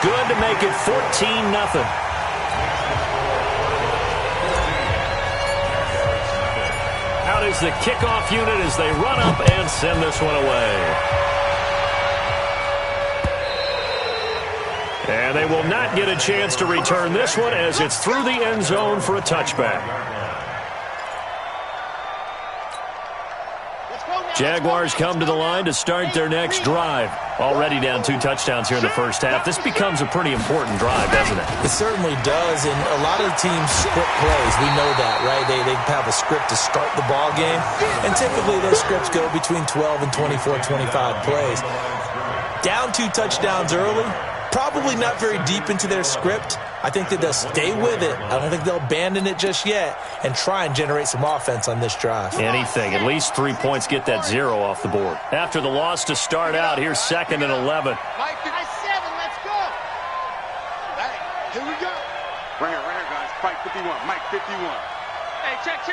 good to make it 14-0. Out is the kickoff unit as they run up and send this one away. And they will not get a chance to return this one as it's through the end zone for a touchback. Jaguars come to the line to start their next drive. Already down 2 touchdowns here in the first half. This becomes a pretty important drive, doesn't it? It certainly does, and a lot of the teams script plays. We know that, right? They have a script to start the ball game, and typically those scripts go between 12 and 24, 25 plays. Down 2 touchdowns early, probably not very deep into their script. I think that they'll stay with it. I don't think they'll abandon it just yet and try and generate some offense on this drive. Anything. At least 3 points, get that 0 off the board. After the loss to start out, here's 2nd and 11. Mike 7, let's go. Hey, here we go. Right here, guys. Mike 51. Mike 51. Hey, check.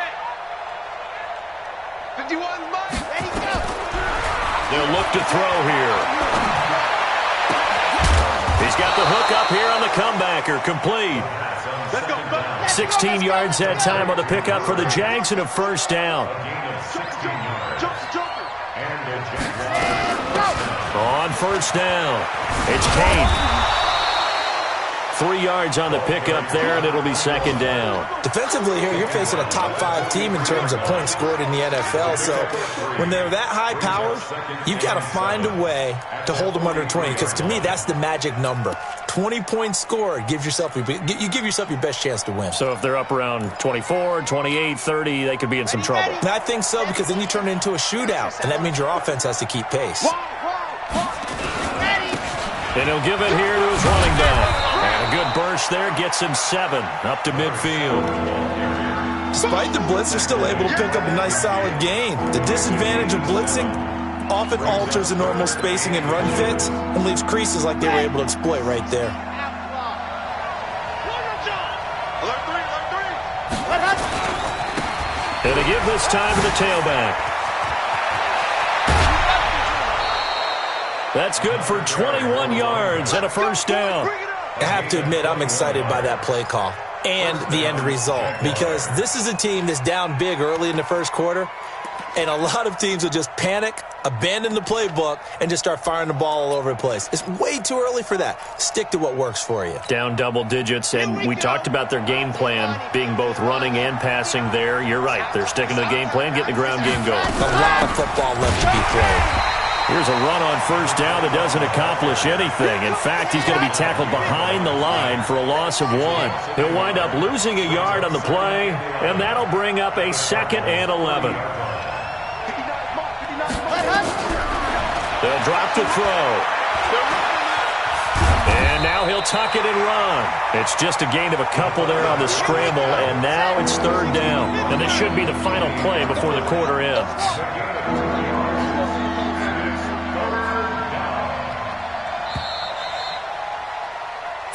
51, Mike. Ready, go. They'll look to throw here. He's got the hook up here on the comebacker, complete. 16 yards that time on the pickup for the Jags and a first down. On first down, it's Kane. 3 yards on the pickup there, and it'll be 2nd down. Defensively here, you're facing a top 5 team in terms of points scored in the NFL. So when they're that high powered, you've got to find a way to hold them under 20. Because to me, that's the magic number. 20 points scored gives yourself you give yourself your best chance to win. So if they're up around 24, 28, 30, they could be in some trouble. And I think so, because then you turn it into a shootout, and that means your offense has to keep pace. And he'll give it here to his running back. And a good burst there gets him 7 up to midfield. Despite the blitz, they're still able to pick up a nice solid gain. The disadvantage of blitzing often alters the normal spacing and run fits and leaves creases like they were able to exploit right there. And they give this time to the tailback. That's good for 21 yards and a first down. I have to admit, I'm excited by that play call and the end result, because this is a team that's down big early in the first quarter, and a lot of teams will just panic, abandon the playbook, and just start firing the ball all over the place. It's way too early for that. Stick to what works for you. Down double digits, and we talked about their game plan being both running and passing there. You're right. They're sticking to the game plan, getting the ground game going. A lot of football left to be played. Here's a run on first down that doesn't accomplish anything. In fact, he's going to be tackled behind the line for a loss of 1. He'll wind up losing a yard on the play, and that'll bring up a 2nd and 11. They'll drop to throw. And now he'll tuck it and run. It's just a gain of a couple there on the scramble, and now it's 3rd down. And this should be the final play before the quarter ends.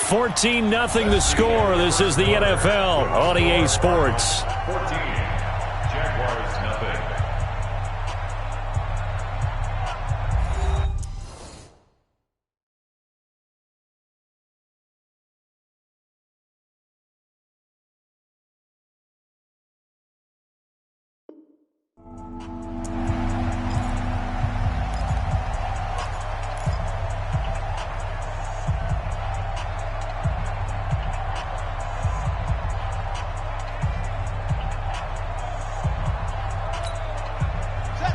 14-0 the score. This is the NFL on EA Sports. 14, Jaguars nothing.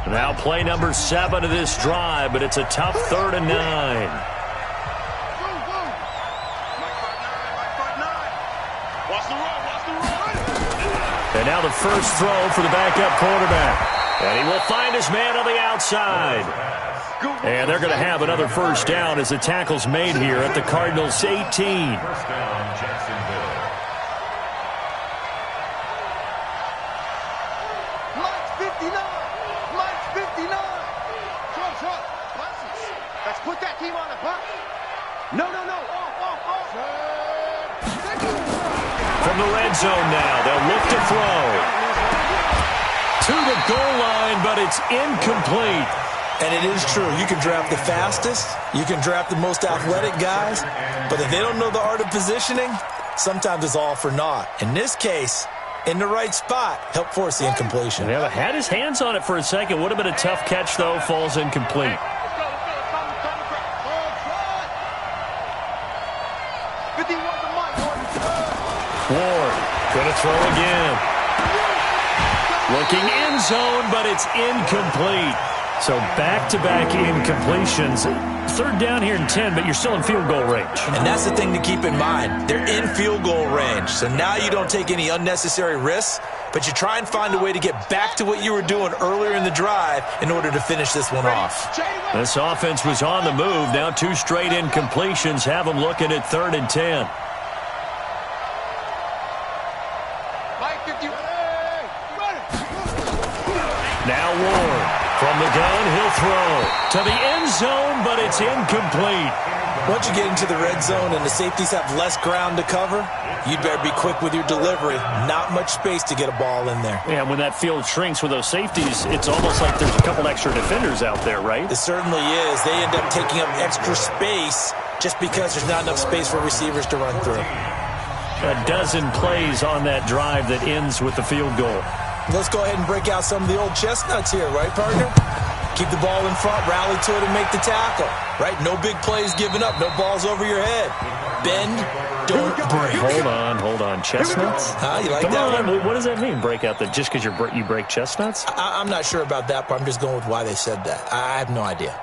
Now play number 7 of this drive, but it's a tough 3rd and 9. And now the first throw for the backup quarterback. And he will find his man on the outside. And they're going to have another first down as the tackle's made here at the Cardinals' 18. First down, Jacksonville. Let's put that team on the bus. No. From the red zone now, they'll look to throw. To the goal line, but it's incomplete. And it is true. You can draft the fastest. You can draft the most athletic guys. But if they don't know the art of positioning, sometimes it's all for naught. In this case, in the right spot, help force the incompletion. Yeah, had his hands on it for a second. Would have been a tough catch, though. Falls incomplete. Ward gonna throw again. Looking end zone, but it's incomplete. So back-to-back incompletions. Third down here in 10, but you're still in field goal range. And that's the thing to keep in mind. They're in field goal range. So now you don't take any unnecessary risks, but you try and find a way to get back to what you were doing earlier in the drive in order to finish this one off. This offense was on the move. Now 2 straight incompletions have them looking at 3rd and 10. Now Ward. From the gun, he'll throw to the end zone, but it's incomplete. Once you get into the red zone and the safeties have less ground to cover, you'd better be quick with your delivery. Not much space to get a ball in there. Yeah, when that field shrinks with those safeties, it's almost like there's a couple extra defenders out there, right? It certainly is. They end up taking up extra space just because there's not enough space for receivers to run through. A dozen plays on that drive that ends with the field goal. Let's go ahead and break out some of the old chestnuts here, right, partner? Keep the ball in front, rally to it, and make the tackle, right? No big plays given up, no balls over your head. Bend, don't break. Hold on. Chestnuts? You like Come that on. one? What does that mean, break out? Just because you break chestnuts? I'm not sure about that, but I'm just going with why they said that. I have no idea.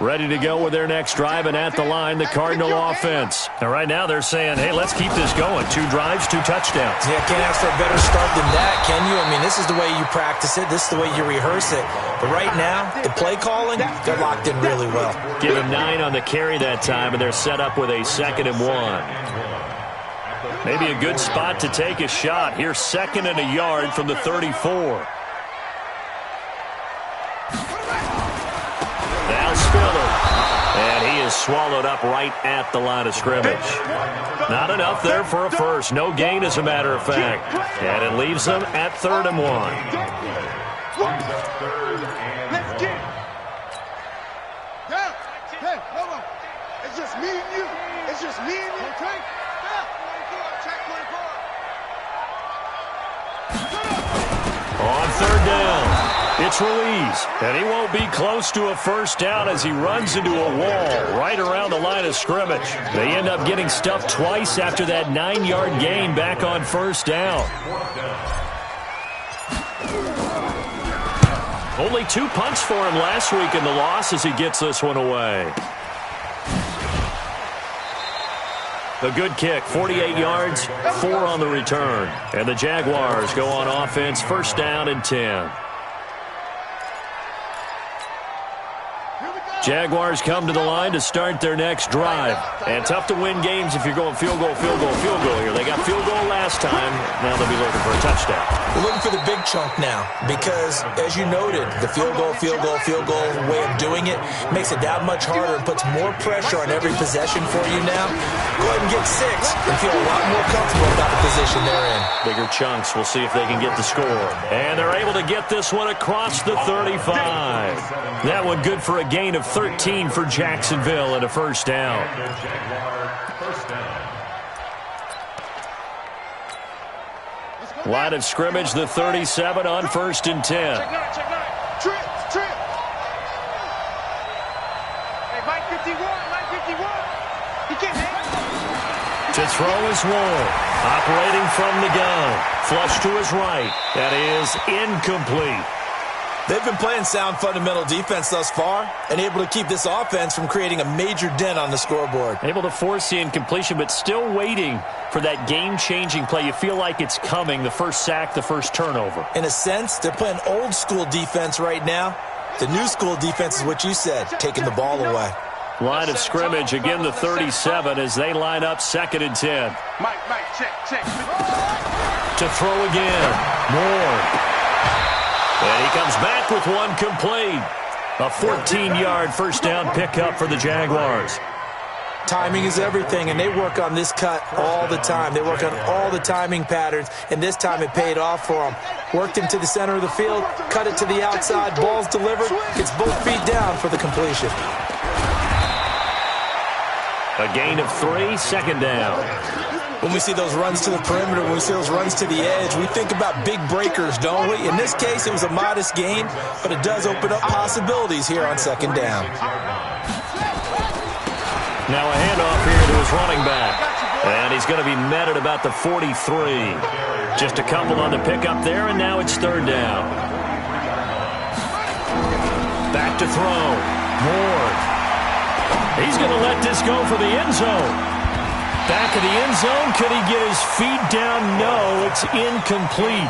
Ready to go with their next drive, and at the line, the Cardinal offense. And right now they're saying, hey, let's keep this going. 2 drives, 2 touchdowns. Yeah, can't ask for a better start than that, can you? I mean, this is the way you practice it. This is the way you rehearse it. But right now, the play calling, they're locked in really well. Give him 9 on the carry that time, and they're set up with a 2nd and 1. Maybe a good spot to take a shot. Here's 2nd and a yard from the 34. Now Spiller. And he is swallowed up right at the line of scrimmage. Not enough there for a first. No gain, as a matter of fact. And it leaves them at 3rd and 1. Let's get it. Yeah. Hey, hold on. It's just me and you. It's just me and you. Okay? On 3rd down, it's Ruiz, and he won't be close to a first down as he runs into a wall right around the line of scrimmage. They end up getting stuffed twice after that 9-yard gain back on 1st down. Only 2 punts for him last week in the loss as he gets this one away. A good kick, 48 yards, 4 on the return. And the Jaguars go on offense, 1st down and 10. Jaguars come to the line to start their next drive. And tough to win games if you're going field goal here. They got field goal last time. Now they'll be looking for a touchdown. We're looking for the big chunk now because, as you noted, the field goal way of doing it makes it that much harder and puts more pressure on every possession for you now. Go ahead and get 6 and feel a lot more comfortable about the position they're in. Bigger chunks. We'll see if they can get the score. And they're able to get this one across the 35. That one good for a gain of 13 for Jacksonville and a 1st down. Line of scrimmage, the 37 on 1st and 10. Trip. Hey, Mike 51. He can't hang. To throw is Ward. Operating from the gun. Flush to his right. That is incomplete. They've been playing sound fundamental defense thus far and able to keep this offense from creating a major dent on the scoreboard. Able to force the incompletion, but still waiting for that game-changing play. You feel like it's coming, the first sack, the first turnover. In a sense, they're playing old-school defense right now. The new-school defense is what you said, taking the ball away. Line of scrimmage, again the 37 as they line up 2nd and 10. Mike, check. To throw again. Moore. And he comes back with one complete. A 14-yard first down pickup for the Jaguars. Timing is everything, and they work on this cut all the time. They work on all the timing patterns, and this time it paid off for them. Worked him to the center of the field, cut it to the outside, ball's delivered, gets both feet down for the completion. A gain of 3, second down. When we see those runs to the perimeter, when we see those runs to the edge, we think about big breakers, don't we? In this case, it was a modest gain, but it does open up possibilities here on second down. Now a handoff here to his running back. And he's going to be met at about the 43. Just a couple on the pickup there, and now it's third down. Back to throw. Ward. He's going to let this go for the end zone. Back of the end zone. Could he get his feet down? No, it's incomplete.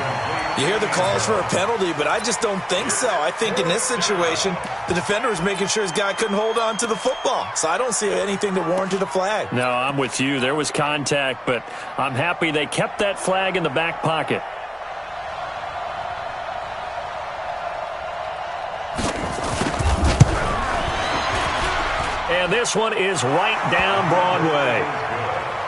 You hear the calls for a penalty, but I just don't think so. I think in this situation, the defender was making sure his guy couldn't hold on to the football. So I don't see anything that warranted a flag. No, I'm with you. There was contact, but I'm happy they kept that flag in the back pocket. And this one is right down Broadway.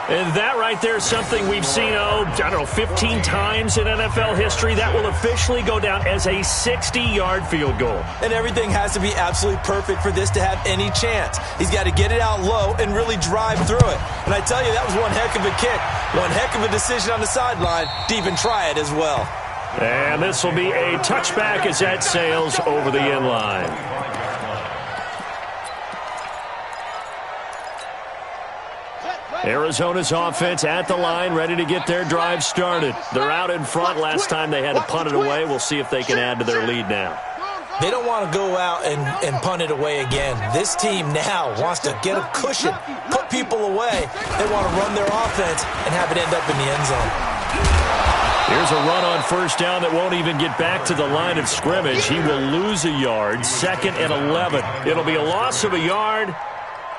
And that right there is something we've seen, 15 times in NFL history. That will officially go down as a 60-yard field goal. And everything has to be absolutely perfect for this to have any chance. He's got to get it out low and really drive through it. And I tell you, that was one heck of a kick. One heck of a decision on the sideline to even try it as well. And this will be a touchback as that sails over the end line. Arizona's offense at the line, ready to get their drive started. They're out in front. Last time they had to punt it away. We'll see if they can add to their lead now. They don't want to go out and punt it away again. This team now wants to get a cushion, put people away. They want to run their offense and have it end up in the end zone. Here's a run on first down that won't even get back to the line of scrimmage. He will lose a yard, 2nd and 11. It'll be a loss of a yard.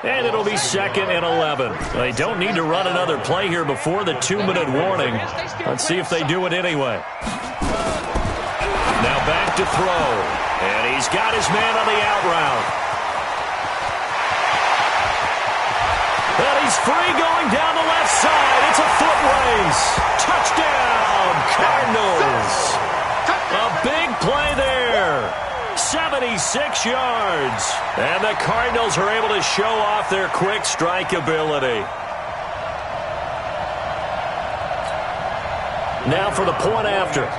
And it'll be 2nd and 11. They don't need to run another play here before the 2-minute warning. Let's see if they do it anyway. Now back to throw. And he's got his man on the out route. And he's free going down the left side. It's a foot race. Touchdown, Cardinals. A big play there. 76 yards. And the Cardinals are able to show off their quick strike ability. Now for the point after.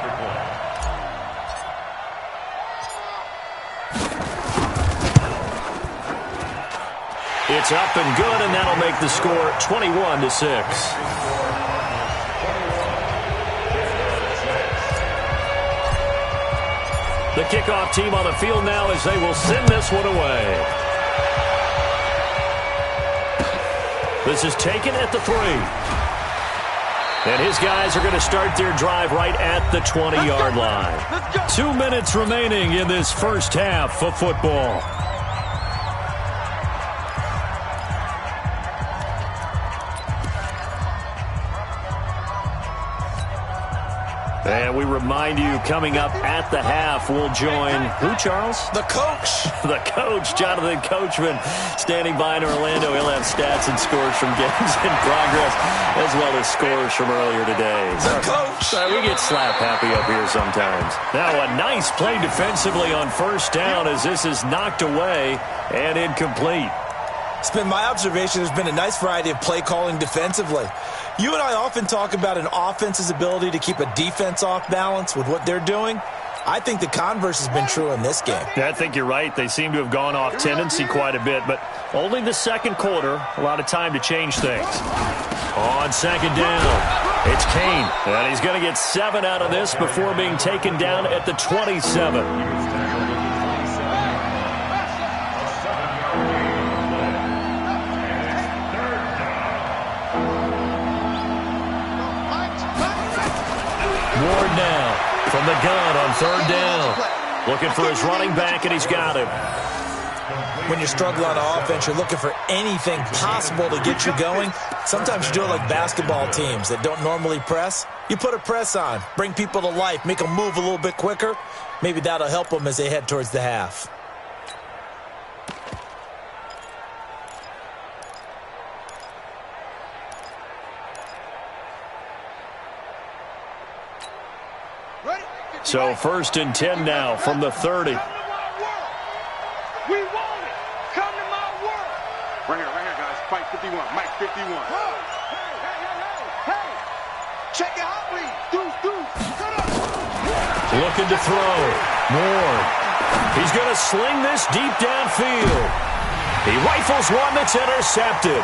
It's up and good, and that'll make the score 21-6. The kickoff team on the field now as they will send this one away. This is taken at the 3. And his guys are going to start their drive right at the 20-yard line. 2 minutes remaining in this first half of football. And we remind you, coming up at the half, we'll join who, Charles? The coach. The coach, Jonathan Coachman, standing by in Orlando. He'll have stats and scores from games in progress, as well as scores from earlier today. The coach. We get slap happy up here sometimes. Now a nice play defensively on first down as this is knocked away and incomplete. It's been my observation there's been a nice variety of play calling defensively. You and I often talk about an offense's ability to keep a defense off balance with what they're doing. I think the converse has been true in this game. Yeah, I think you're right. They seem to have gone off tendency quite a bit, but only the second quarter, a lot of time to change things. On second down, it's Kane, and he's going to get 7 out of this before being taken down at the 27. Ward now from the gun on third down. Looking for his running back, and he's got him. When you're struggling on offense, you're looking for anything possible to get you going. Sometimes you do it like basketball teams that don't normally press. You put a press on, bring people to life, make them move a little bit quicker. Maybe that'll help them as they head towards the half. So 1st and 10 now from the 30. We want it. Come to my world. Right here, guys. Fight 51. Mike 51. Hey. Check it out, please. Deuce. Shut up. Looking to throw. Moore. He's going to sling this deep downfield. He rifles one that's intercepted.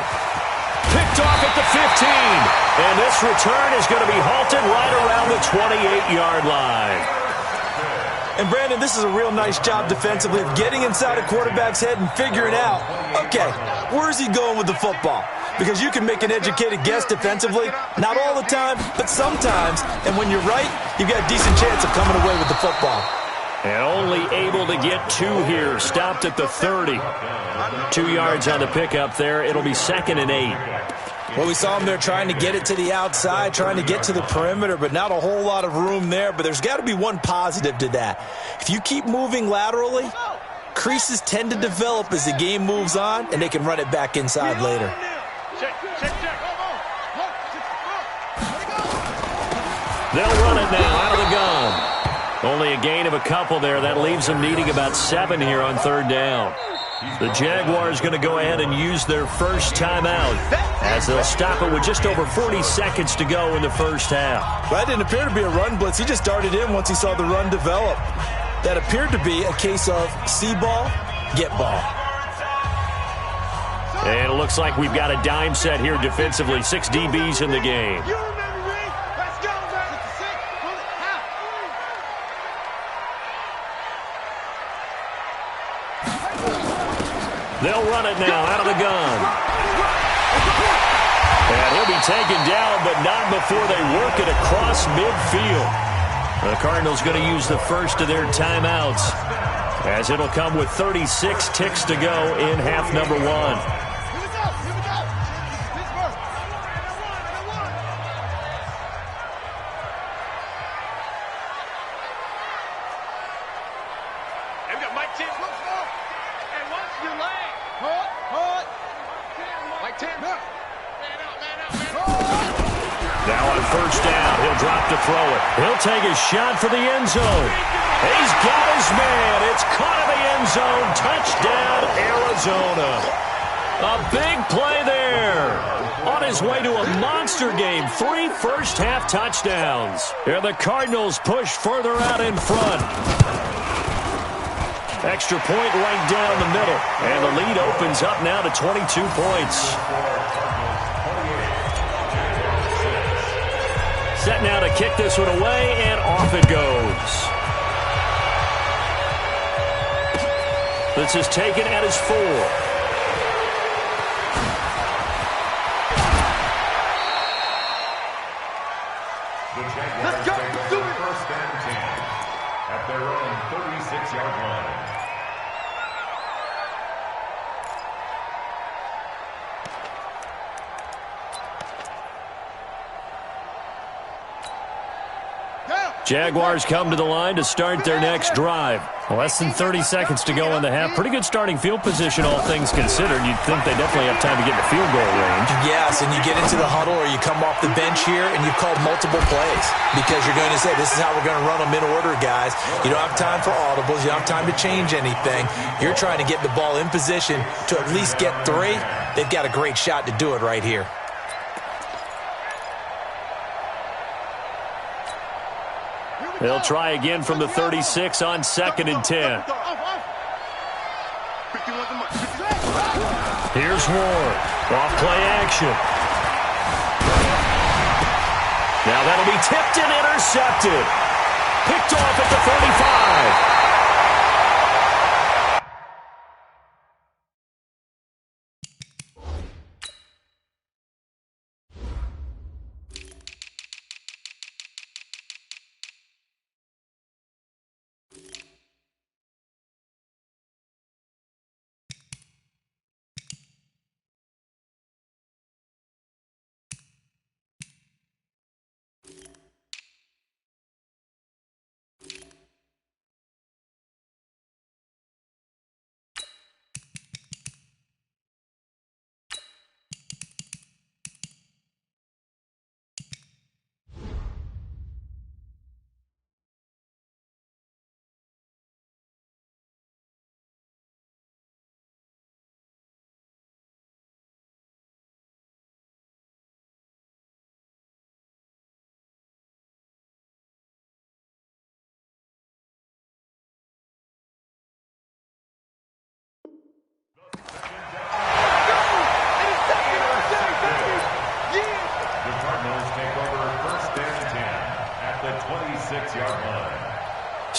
Picked off at the 15. And this return is going to be halted right around the 28-yard line. And, Brandon, this is a real nice job defensively of getting inside a quarterback's head and figuring out, okay, where's he going with the football? Because you can make an educated guess defensively, not all the time, but sometimes. And when you're right, you've got a decent chance of coming away with the football. And only able to get 2 here. Stopped at the 30. 2 yards on the pickup there. It'll be 2nd and 8. Well, we saw him there trying to get it to the outside, trying to get to the perimeter, but not a whole lot of room there. But there's got to be one positive to that. If you keep moving laterally, creases tend to develop as the game moves on, and they can run it back inside later. Check. They'll run it now out of the gun. Only a gain of a couple there. That leaves them needing about 7 here on 3rd down. The Jaguars going to go ahead and use their first timeout as they'll stop it with just over 40 seconds to go in the first half. That didn't appear to be a run blitz. He just darted in once he saw the run develop. That appeared to be a case of see ball, get ball. And it looks like we've got a dime set here defensively. 6 DBs in the game. You remember me? Let's go, man. They'll run it now out of the gun. And he'll be taken down, but not before they work it across midfield. The Cardinals going to use the first of their timeouts, as it'll come with 36 ticks to go in half number 1. Now on 1st down, he'll drop to throw it. He'll take a shot for the end zone. He's got his man. It's caught in the end zone. Touchdown, Arizona. A big play there. On his way to a monster game. 3 first-half touchdowns. And the Cardinals push further out in front. Extra point right down the middle. And the lead opens up now to 22 points. Set now to kick this one away, and off it goes. This is taken at his 4. Let's go. First and 10 at their own 36-yard line. Jaguars come to the line to start their next drive. Less than 30 seconds to go in the half. Pretty good starting field position, all things considered. You'd think they definitely have time to get in the field goal range. Yes, and you get into the huddle or you come off the bench here and you've called multiple plays because you're going to say, this is how we're going to run them in order, guys. You don't have time for audibles. You don't have time to change anything. You're trying to get the ball in position to at least get 3. They've got a great shot to do it right here. They'll try again from the 36 on 2nd and 10. Here's Ward. Off play action. Now that'll be tipped and intercepted. Picked off at the 35.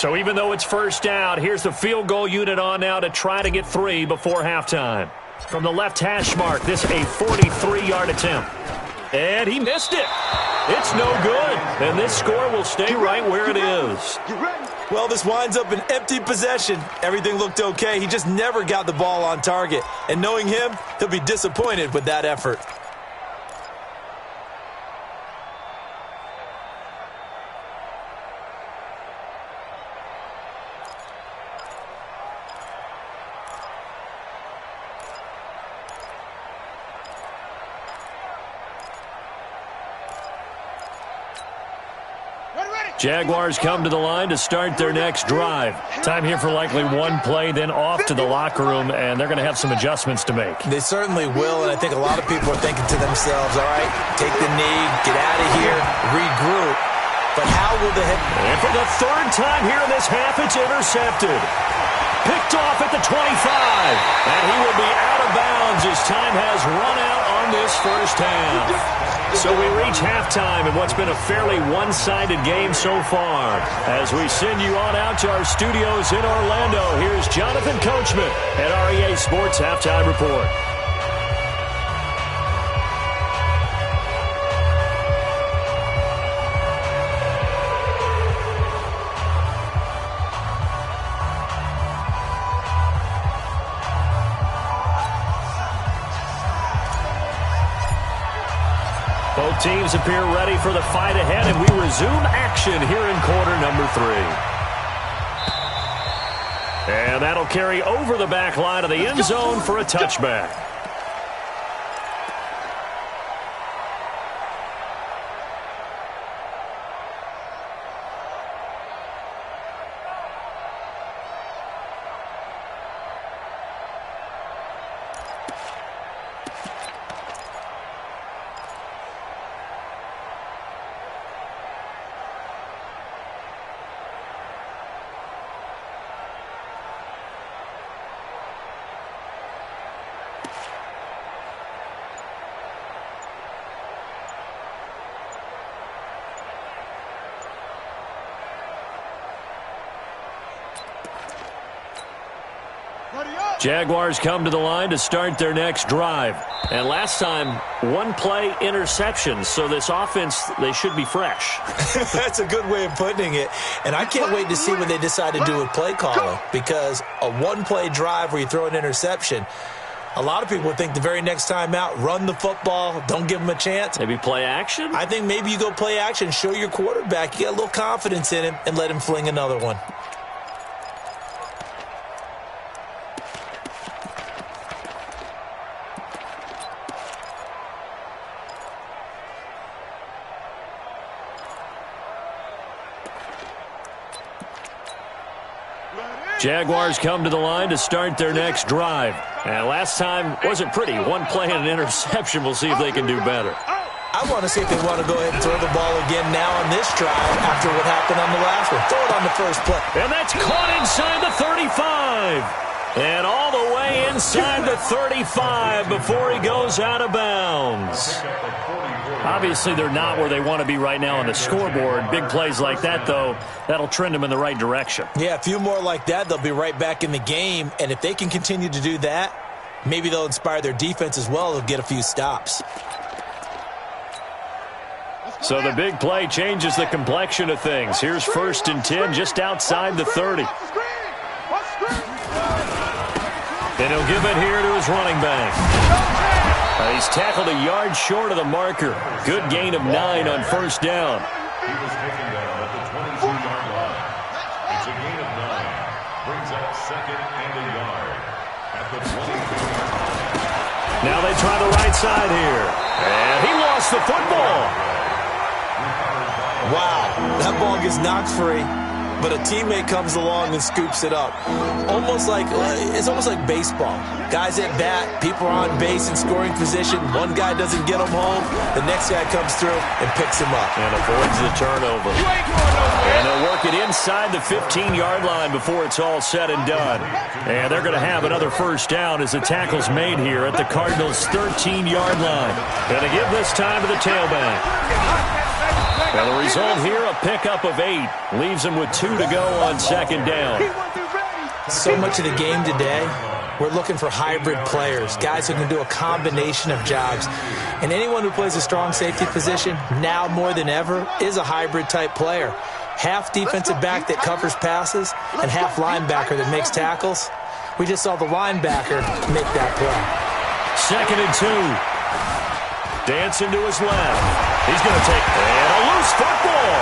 So even though it's first down, here's the field goal unit on now to try to get 3 before halftime. From the left hash mark, this a 43-yard attempt. And he missed it. It's no good. And this score will stay right where it is. Well, this winds up an empty possession. Everything looked okay. He just never got the ball on target. And knowing him, he'll be disappointed with that effort. Jaguars come to the line to start their next drive. Time here for likely one play, then off to the locker room, and they're going to have some adjustments to make. They certainly will, and I think a lot of people are thinking to themselves, all right, take the knee, get out of here, regroup. But how will they hit? And for the third time here in this half, it's intercepted. Picked off at the 25, and he will be out of bounds as time has run out on this first half. So we reach halftime in what's been a fairly one-sided game so far. As we send you on out to our studios in Orlando, here's Jonathan Coachman at REA Sports Halftime Report. Both teams appear ready for the fight ahead, and we resume action here in quarter number 3. And that'll carry over the back line of the end zone for a touchback. Jaguars come to the line to start their next drive. And last time, one-play interception. So this offense, they should be fresh. That's a good way of putting it. And I can't wait to see what they decide to do with play calling. Because a one-play drive where you throw an interception, a lot of people would think the very next time out, run the football, don't give them a chance. Maybe play action? I think maybe you go play action, show your quarterback you got a little confidence in him, and let him fling another one. Jaguars come to the line to start their next drive. And last time wasn't pretty. One play and an interception. We'll see if they can do better. I want to see if they want to go ahead and throw the ball again now on this drive after what happened on the last one. Throw it on the first play. And that's caught inside the 35. And all the way inside the 35 before he goes out of bounds. Obviously, they're not where they want to be right now on the scoreboard. Big plays like that, though, that'll trend them in the right direction. Yeah, a few more like that, they'll be right back in the game. And if they can continue to do that, maybe they'll inspire their defense as well. They'll get a few stops. So the big play changes the complexion of things. Here's 1st and 10 just outside the 30. And he'll give it here to his running back. He's tackled a yard short of the marker. Good gain of 9 on 1st down. He was taken down at the 22-yard line. It's a gain of 9. Brings up 2nd and a yard at the 22. Now they try the right side here. And he lost the football. Wow, that ball gets knocked free. But a teammate comes along and scoops it up. It's almost like baseball. Guys at bat, people are on base in scoring position. One guy doesn't get him home. The next guy comes through and picks him up. And avoids the turnover. And they'll work it inside the 15-yard line before it's all said and done. And they're going to have another 1st down as the tackle's made here at the Cardinals' 13-yard line. Going to give this time to the tailback. And the result here, a pickup of 8. Leaves him with 2 to go on second down. So much of the game today, we're looking for hybrid players, guys who can do a combination of jobs. And anyone who plays a strong safety position, now more than ever, is a hybrid-type player. Half defensive back that covers passes and half linebacker that makes tackles. We just saw the linebacker make that play. Second and 2. Dancing to his left. He's going to take a loose football.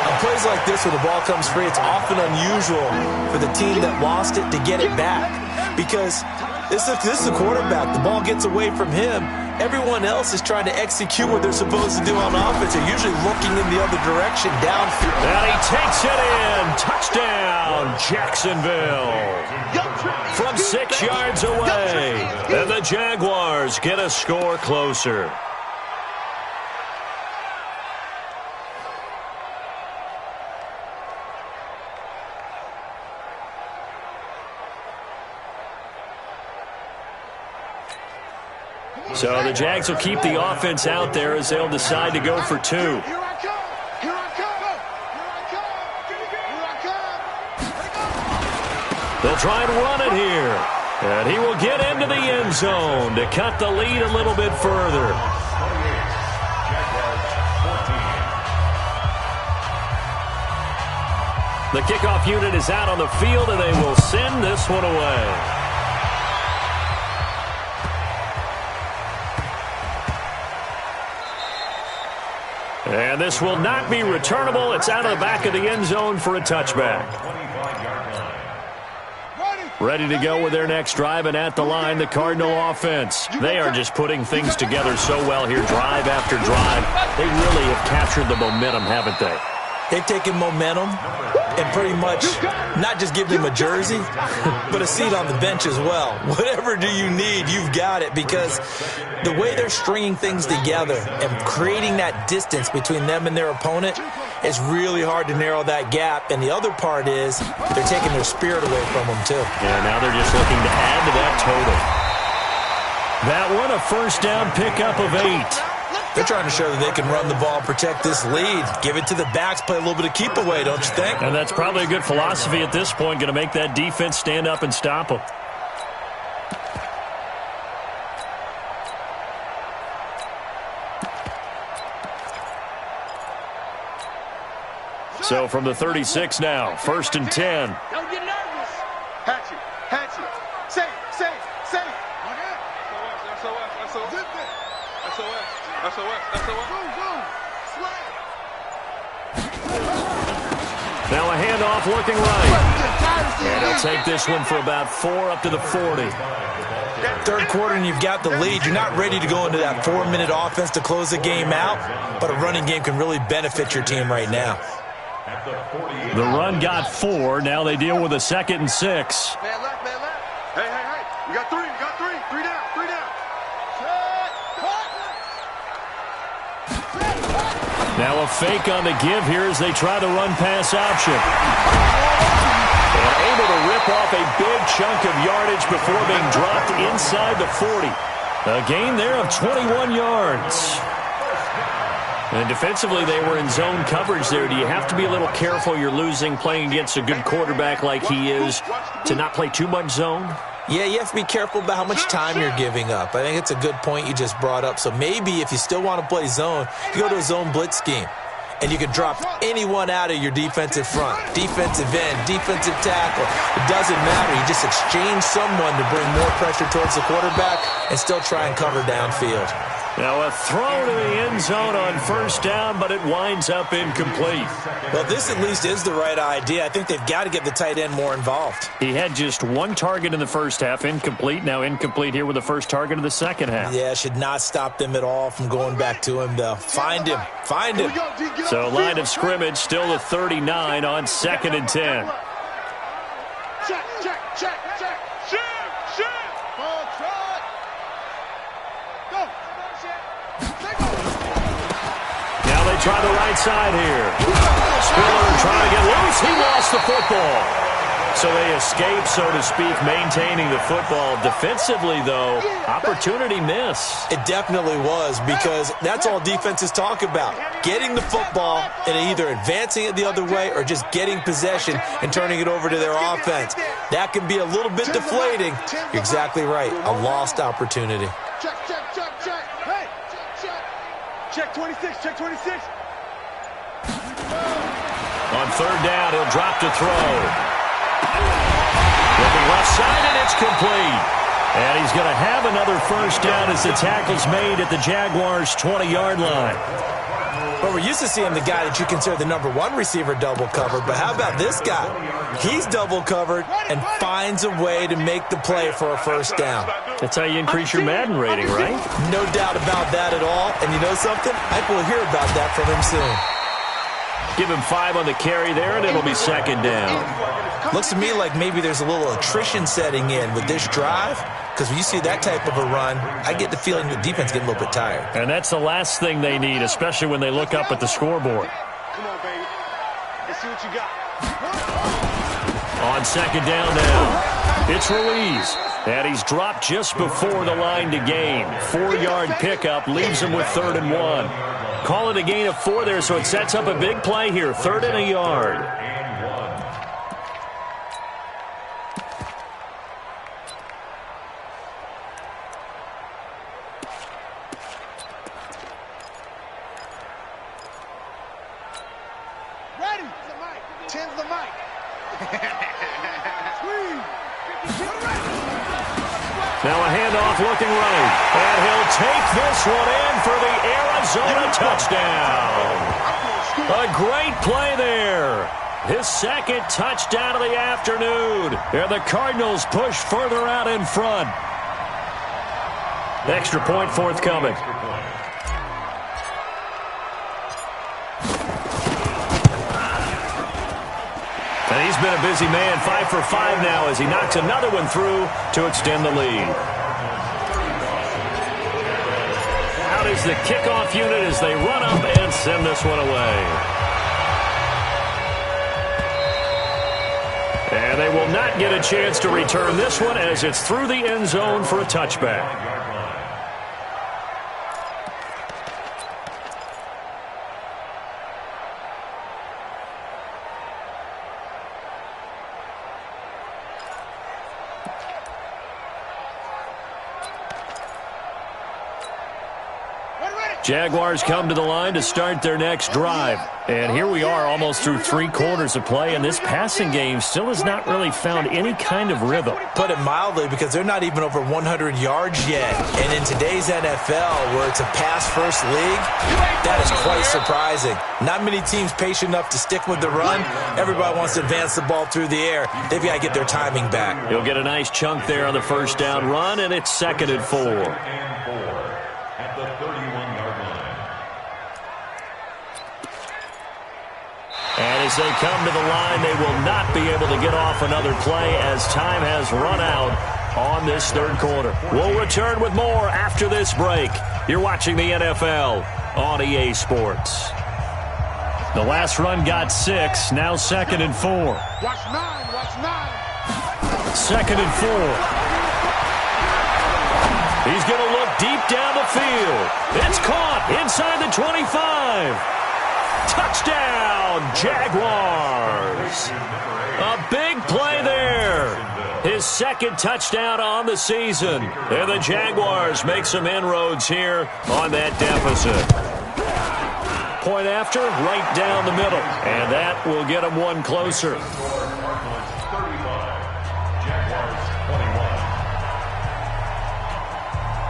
On plays like this where the ball comes free, it's often unusual for the team that lost it to get it back. Because this is the quarterback. The ball gets away from him. Everyone else is trying to execute what they're supposed to do on offense. They're usually looking in the other direction, downfield. And he takes it in. Touchdown, Jacksonville. From 6 yards away. And the Jaguars get a score closer. So the Jags will keep the offense out there as they'll decide to go for 2. Here I come. Here I come. Here I come. They'll try and run it here. And he will get into the end zone to cut the lead a little bit further. The kickoff unit is out on the field, and they will send this one away. And this will not be returnable. It's out of the back of the end zone for a touchback. Ready to go with their next drive, and at the line, the Cardinal offense. They are just putting things together so well here, drive after drive. They really have captured the momentum, haven't they? They've taken momentum and pretty much not just give them a jersey, but a seat on the bench as well. Whatever do you need, you've got it, because the way they're stringing things together and creating that distance between them and their opponent is really hard to narrow that gap. And the other part is they're taking their spirit away from them, too. Yeah, now they're just looking to add to that total. That one, a first down pickup of 8. They're trying to show that they can run the ball, protect this lead, give it to the backs, play a little bit of keep away, don't you think? And that's probably a good philosophy at this point, going to make that defense stand up and stop them. So from the 36 now, 1st and 10. Don't get nervous. Hatchet. Safe. Now a handoff looking right. And he'll take this one for about 4 up to the 40. Third quarter and you've got the lead. You're not ready to go into that 4-minute offense to close the game out, but a running game can really benefit your team right now. The run got 4. Now they deal with a 2nd and 6. Man left. Hey. You got 3. 3 down. Now a fake on the give here as they try the run-pass option. And able to rip off a big chunk of yardage before being dropped inside the 40. A gain there of 21 yards. And defensively, they were in zone coverage there. Do you have to be a little careful you're losing playing against a good quarterback like he is to not play too much zone? Yeah, you have to be careful about how much time you're giving up. I think it's a good point you just brought up. So maybe if you still want to play zone, you go to a zone blitz scheme. And you can drop anyone out of your defensive front. Defensive end, defensive tackle. It doesn't matter. You just exchange someone to bring more pressure towards the quarterback and still try and cover downfield. Now a throw to the end zone on 1st down, but it winds up incomplete. Well, this at least is the right idea. I think they've got to get the tight end more involved. He had just 1 target in the first half, incomplete. Now incomplete here with the first target of the second half. Yeah, should not stop them at all from going back to him, though. Find him. So line of scrimmage still the 39 on 2nd and 10. Check. Ball trot. Go. Now they try the right side here. Spiller trying to get loose. He lost the football. So they escape, so to speak, maintaining the football. Defensively, though, opportunity miss. It definitely was, because that's all defenses talk about. Getting the football and either advancing it the other way or just getting possession and turning it over to their offense. That can be a little bit deflating. You're exactly right. A lost opportunity. Check, check, check, check. Hey, check, check. Check 26, check 26. On third down, he'll drop to throw. Looking left side, and it's complete. And he's going to have another first down as the tackle's made at the Jaguars' 20-yard line. Well, we're used to seeing the guy that you consider the number one receiver double covered, but how about this guy? He's double covered and finds a way to make the play for a first down. That's how you increase your Madden rating, right? No doubt about that at all. And you know something? I will hear about that from him soon. Give him 5 on the carry there, and it'll be second down. Looks to me like maybe there's a little attrition setting in with this drive, because when you see that type of a run, I get the feeling the defense getting a little bit tired. And that's the last thing they need, especially when they look up at the scoreboard. Come on, baby. Let's see what you got. On second down now, it's Ruiz. And he's dropped just before the line to gain. 4-yard pickup leaves him with 3rd and 1. Call it a gain of 4 there, so it sets up a big play here. 3rd and a yard. Ready. The mic. 10's the mic. Now a handoff looking right. And he'll take this one in for the Arizona touchdown. A great play there. His second touchdown of the afternoon. And the Cardinals push further out in front. Extra point forthcoming. And he's been a busy man, 5 for 5 now as he knocks another one through to extend the lead. Out is the kickoff unit as they run up and send this one away. And they will not get a chance to return this one as it's through the end zone for a touchback. Jaguars come to the line to start their next drive. And here we are almost through 3 quarters of play, and this passing game still has not really found any kind of rhythm. Put it mildly, because they're not even over 100 yards yet. And in today's NFL, where it's a pass-first league, that is quite surprising. Not many teams patient enough to stick with the run. Everybody wants to advance the ball through the air. They've got to get their timing back. He'll get a nice chunk there on the first down run, and it's 2nd and 4. And as they come to the line, they will not be able to get off another play as time has run out on this 3rd quarter. We'll return with more after this break. You're watching the NFL on EA Sports. The last run got 6, now 2nd and 4. Watch 9, watch 9. 2nd and 4. He's going to look deep down the field. It's caught inside the 25. Touchdown, Jaguars. A big play there. His 2nd touchdown on the season. And the Jaguars make some inroads here on that deficit. Point after, right down the middle. And that will get them one closer.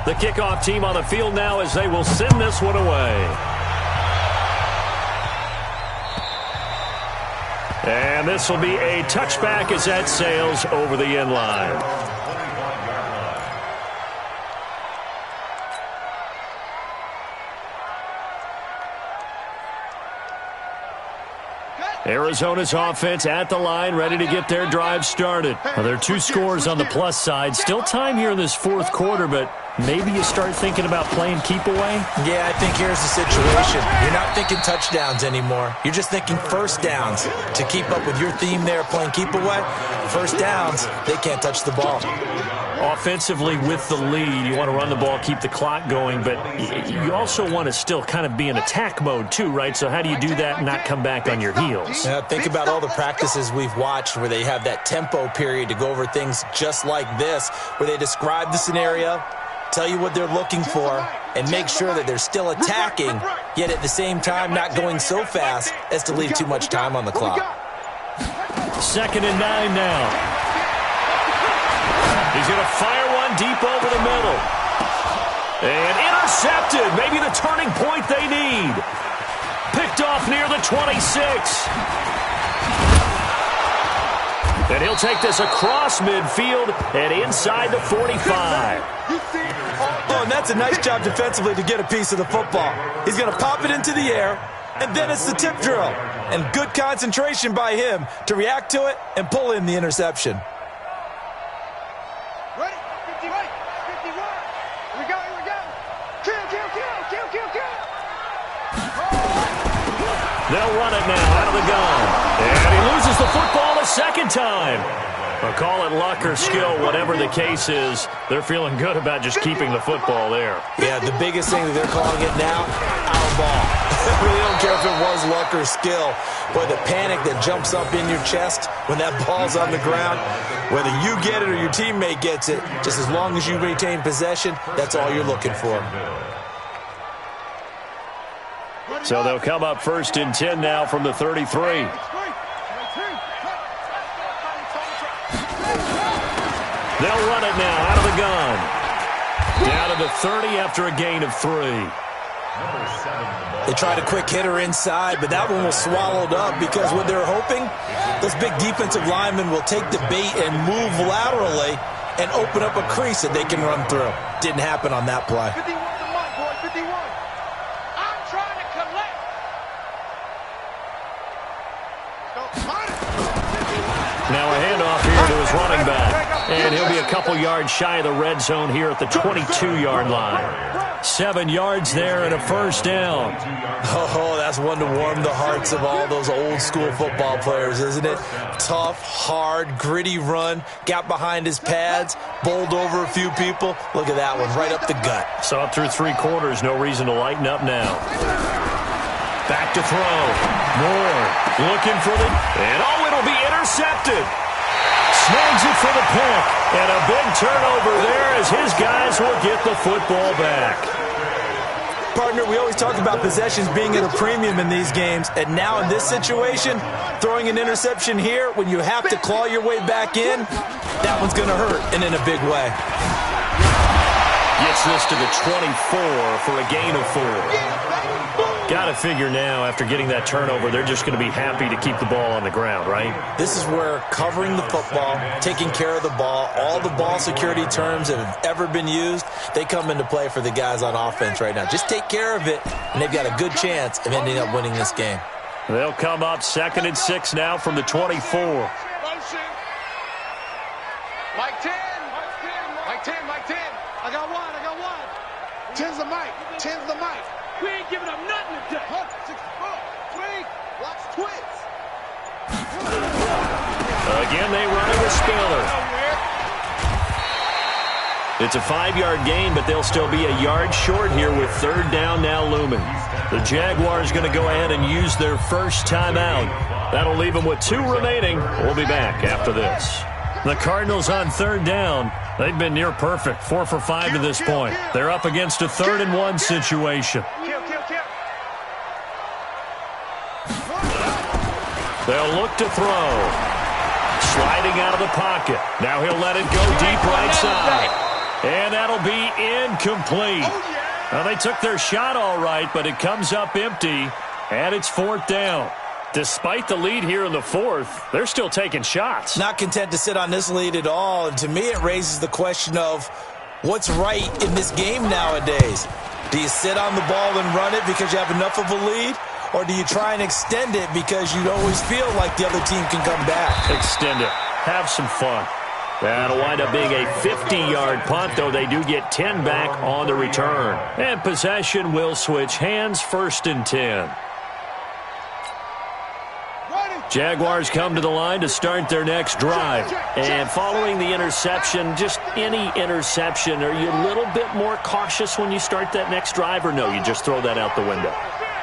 The kickoff team on the field now as they will send this one away. And this will be a touchback as that sails over the end line. Cut. Arizona's offense at the line, ready to get their drive started. Well, there are 2 scores on the plus side. Still time here in this fourth quarter, but maybe you start thinking about playing keep away? Yeah, I think here's the situation. You're not thinking touchdowns anymore. You're just thinking first downs. To keep up with your theme there, playing keep away, first downs, they can't touch the ball. Offensively with the lead, you want to run the ball, keep the clock going, but you also want to still kind of be in attack mode too, right? So how do you do that and not come back on your heels? Yeah, think about all the practices we've watched where they have that tempo period to go over things just like this, where they describe the scenario, tell you what they're looking for, and make sure that they're still attacking, yet at the same time not going so fast as to leave too much time on the clock. 2nd and 9 now. He's going to fire one deep over the middle. And intercepted. Maybe the turning point they need. Picked off near the 26. And he'll take this across midfield and inside the 45. Oh, and that's a nice job defensively to get a piece of the football. He's going to pop it into the air, and then it's the tip drill. And good concentration by him to react to it and pull in the interception. Ready? 51. 51. Here we go. Here we go. Kill. They'll run it now out of the gun. And he loses the football a second time. Well, call it luck or skill, whatever the case is. They're feeling good about just keeping the football there. Yeah, the biggest thing that they're calling it now, our ball. They really don't care if it was luck or skill. But the panic that jumps up in your chest when that ball's on the ground, whether you get it or your teammate gets it, just as long as you retain possession, that's all you're looking for. So they'll come up 1st and 10 now from the 33. They'll run it now out of the gun. Down to the 30 after a gain of 3. They tried a quick hitter inside, but that one was swallowed up because what they're hoping, those big defensive linemen will take the bait and move laterally and open up a crease that they can run through. Didn't happen on that play. 51 to Mike, boy. 51. I'm trying to collect. Now a handoff here to his running back. And he'll be a couple yards shy of the red zone here at the 22-yard line. 7 yards there and a first down. Oh, that's one to warm the hearts of all those old-school football players, isn't it? Tough, hard, gritty run. Got behind his pads, bowled over a few people. Look at that one, right up the gut. So up through 3 quarters, no reason to lighten up now. Back to throw. Moore looking for the... And oh, it'll be intercepted. Snags it for the pick. And a big turnover there as his guys will get the football back. Partner, we always talk about possessions being at a premium in these games. And now in this situation, throwing an interception here when you have to claw your way back in, that one's going to hurt and in a big way. Gets this to the 24 for a gain of 4. Got to figure now, after getting that turnover, they're just going to be happy to keep the ball on the ground, right? This is where covering the football, taking care of the ball, all the ball security terms that have ever been used, they come into play for the guys on offense right now. Just take care of it, and they've got a good chance of ending up winning this game. They'll come up 2nd and 6 now from the 24. Mike 10. Mike 10. Mike 10. I got one. 10's the Mike. 10's the Mike. We ain't giving up nothing today. 6, 4, 3. Watch twins. Again, they run it with Spiller. It's a 5-yard gain, but they'll still be a yard short here with 3rd down now looming. The Jaguars going to go ahead and use their first timeout. That'll leave them with 2 remaining. We'll be back after this. The Cardinals on 3rd down. They've been near perfect, 4 for 5 to this point. They're up against a 3rd and 1 situation. They'll look to throw. Sliding out of the pocket. Now he'll let it go deep right side. And that'll be incomplete. Well, they took their shot all right, but it comes up empty, and it's 4th down. Despite the lead here in the 4th, they're still taking shots. Not content to sit on this lead at all. And to me, it raises the question of what's right in this game nowadays. Do you sit on the ball and run it because you have enough of a lead? or do you try and extend it because you always feel like the other team can come back? Extend it. Have some fun. That'll wind up being a 50-yard punt, though they do get 10 back on the return. And possession will switch hands, 1st and 10. Jaguars come to the line to start their next drive. And following the interception, just any interception, are you a little bit more cautious when you start that next drive, or no, you just throw that out the window?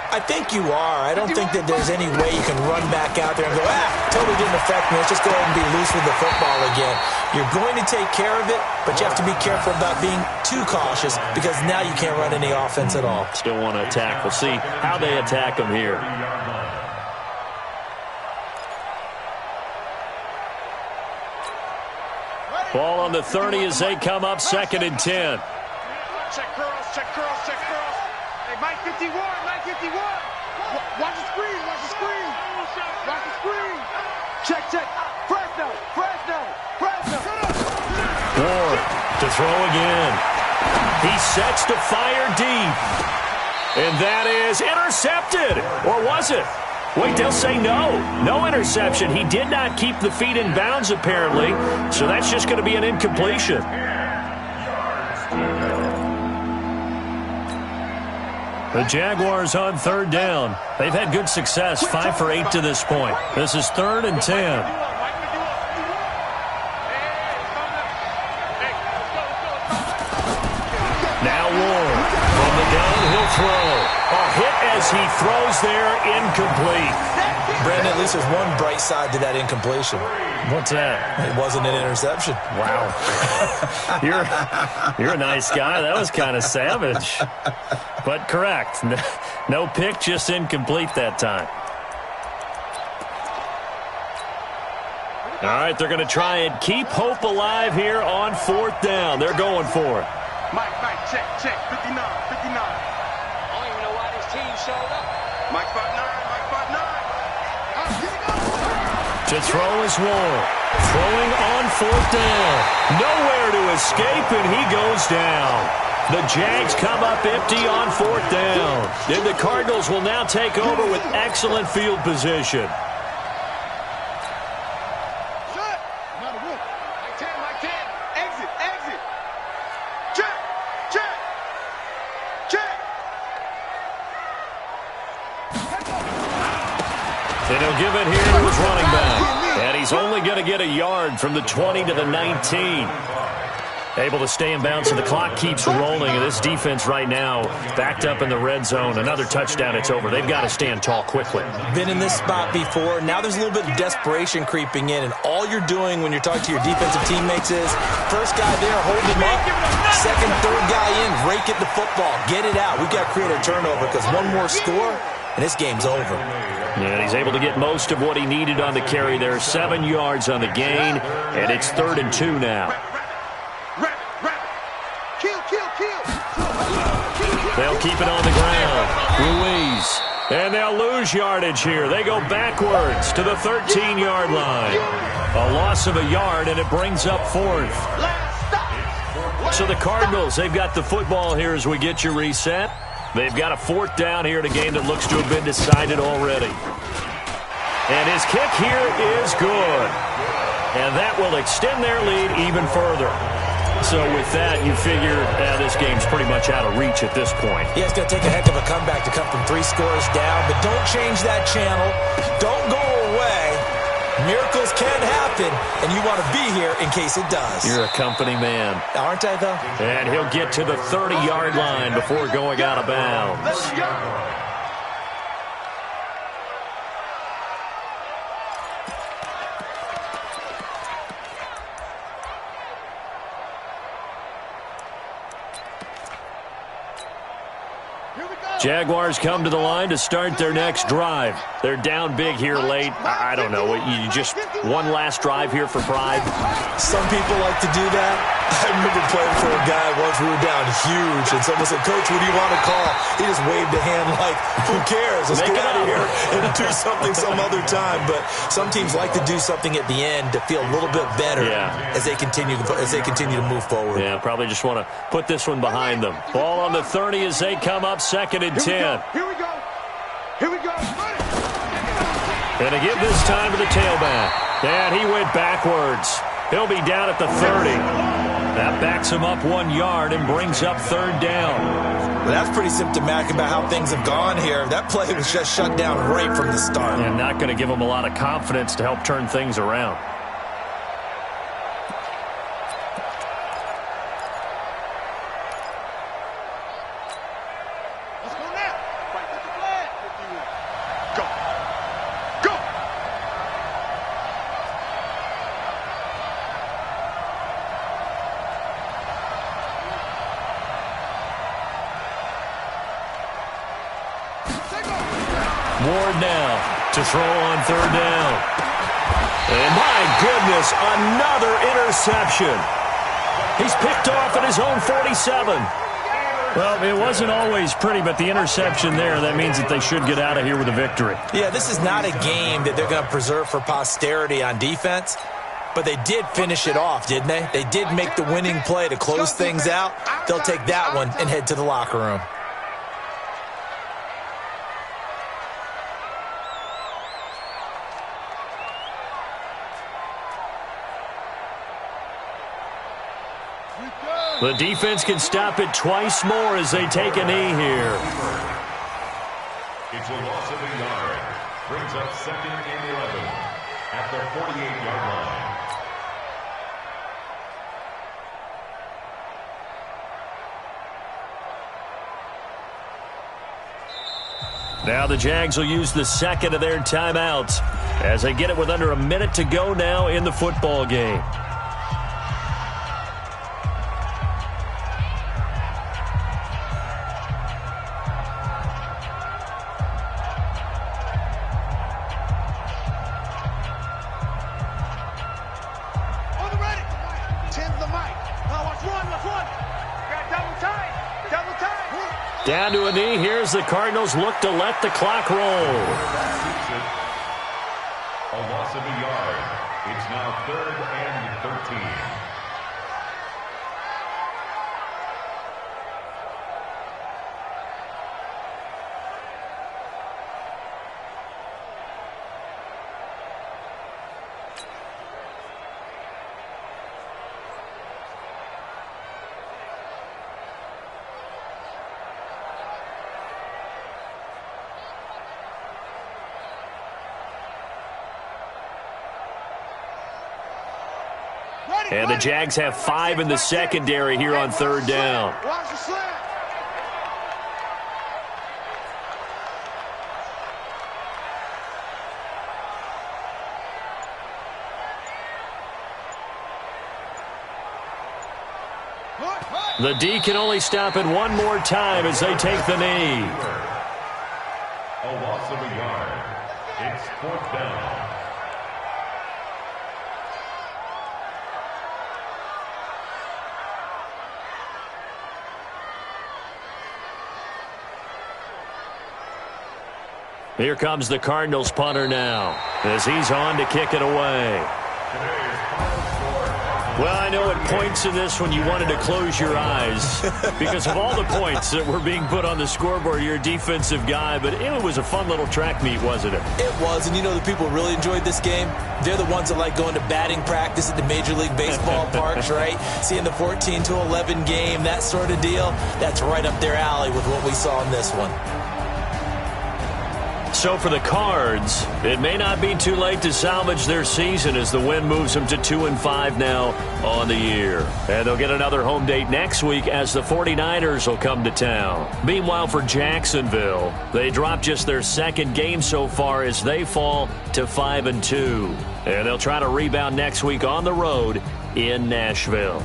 I think you are. I don't think that there's any way you can run back out there and go, totally didn't affect me. Let's just go ahead and be loose with the football again. You're going to take care of it, but you have to be careful about being too cautious because now you can't run any offense at all. Still want to attack. We'll see how they attack them here. Ball on the 30 as they come up, 2nd and 10. Check curls, check curls, check curls. Hey, Mike 51, Mike 51. Watch the screen, watch the screen. Watch the screen. Check, check. Fresno, Fresno, Fresno. Ward to throw again. He sets to fire deep. And that is intercepted. Or was it? Wait, they'll say no. No interception. He did not keep the feet in bounds, apparently. So that's just going to be an incompletion. The Jaguars on 3rd down. They've had good success, 5 for 8 to this point. This is 3rd and 10. Now Ward from the gun, he'll throw. A hit as he throws there, incomplete. Brandon, at least there's one bright side to that incompletion. What's that? It wasn't an interception. Wow. You're a nice guy. That was kind of savage. But correct. No pick, just incomplete that time. All right, they're going to try and keep hope alive here on 4th down. They're going for it. Mike, check, 59, 59. I don't even know why this team showed up. Mike 5'9", Mike 5'9". To throw is Ward. Throwing on 4th down. Nowhere to escape, and he goes down. The Jags come up empty on 4th down. And the Cardinals will now take over with excellent field position. And he'll give it here to his running back. And he's only going to get a yard from the 20 to the 19. Able to stay in bounds, and the clock keeps rolling. And this defense right now backed up in the red zone. Another touchdown, it's over. They've got to stand tall quickly. Been in this spot before. Now there's a little bit of desperation creeping in. And all you're doing when you're talking to your defensive teammates is, first guy there, hold him up. Second, third guy in, rake at the football. Get it out. We've got to create a turnover because one more score, and this game's over. Yeah, he's able to get most of what he needed on the carry there. 7 yards on the gain, and it's 3rd and 2 now. They'll keep it on the ground. Ruiz. And they'll lose yardage here. They go backwards to the 13-yard line. A loss of a yard, and it brings up 4th. So the Cardinals, they've got the football here as we get you reset. They've got a 4th down here in a game that looks to have been decided already. And his kick here is good. And that will extend their lead even further. So with that, you figure this game's pretty much out of reach at this point. Yeah, it's going to take a heck of a comeback to come from 3 scores down. But don't change that channel. Don't go away. Miracles can happen, and you want to be here in case it does. You're a company man. Aren't I, though? And he'll get to the 30-yard line before going out of bounds. Let's go. Jaguars come to the line to start their next drive. They're down big here late. I don't know. You just one last drive here for pride? Some people like to do that. I remember playing for a guy once. We were down huge, and someone said, "Coach, what do you want to call?" He just waved a hand like, "Who cares? Let's get out of here and do something some other time." But some teams like to do something at the end to feel a little bit better as they continue to move forward. Yeah, probably just want to put this one behind them. Ball on the 30 as they come up, 2nd and 10. Here we go. Here we go. And to give this time to the tailback. And he went backwards. He'll be down at the 30. That backs him up 1 yard and brings up third down. Well, that's pretty symptomatic about how things have gone here. That play was just shut down right from the start. And not going to give him a lot of confidence to help turn things around. Let's go now. Fight with the flag. Go. Go. Ward now to throw on third down. And my goodness, another interception. He's picked off at his own 47. Well, it wasn't always pretty, but the interception there, that means that they should get out of here with a victory. Yeah, this is not a game that they're going to preserve for posterity on defense, but they did finish it off, didn't they? They did make the winning play to close things out. They'll take that one and head to the locker room. The defense can stop it twice more as they take a knee here. It's a loss of a yard. Brings up 2nd and 11 at the 48-yard line. Now the Jags will use the second of their timeouts as they get it with under a minute to go now in the football game. Down to a knee. Here's the Cardinals look to let the clock roll. A loss of a yard. It's now 3rd and 13. And the Jags have 5 in the secondary here on third down. Watch the slant. The D can only stop it one more time as they take the knee. A loss of a yard. It's 4th down. Here comes the Cardinals punter now as he's on to kick it away. Well, I know at points in this when you wanted to close your eyes because of all the points that were being put on the scoreboard. You're a defensive guy, but it was a fun little track meet, wasn't it? It was, and you know the people who really enjoyed this game? They're the ones that like going to batting practice at the Major League Baseball parks, right? Seeing the 14-11 game, that sort of deal. That's right up their alley with what we saw in this one. So for the Cards, it may not be too late to salvage their season as the win moves them to 2-5 now on the year. And they'll get another home date next week as the 49ers will come to town. Meanwhile, for Jacksonville, they dropped just their second game so far as they fall to 5-2. And they'll try to rebound next week on the road in Nashville.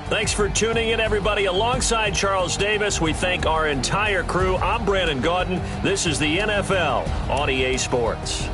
Thanks for tuning in, everybody. Alongside Charles Davis, we thank our entire crew. I'm Brandon Gaudin. This is the NFL on EA Sports.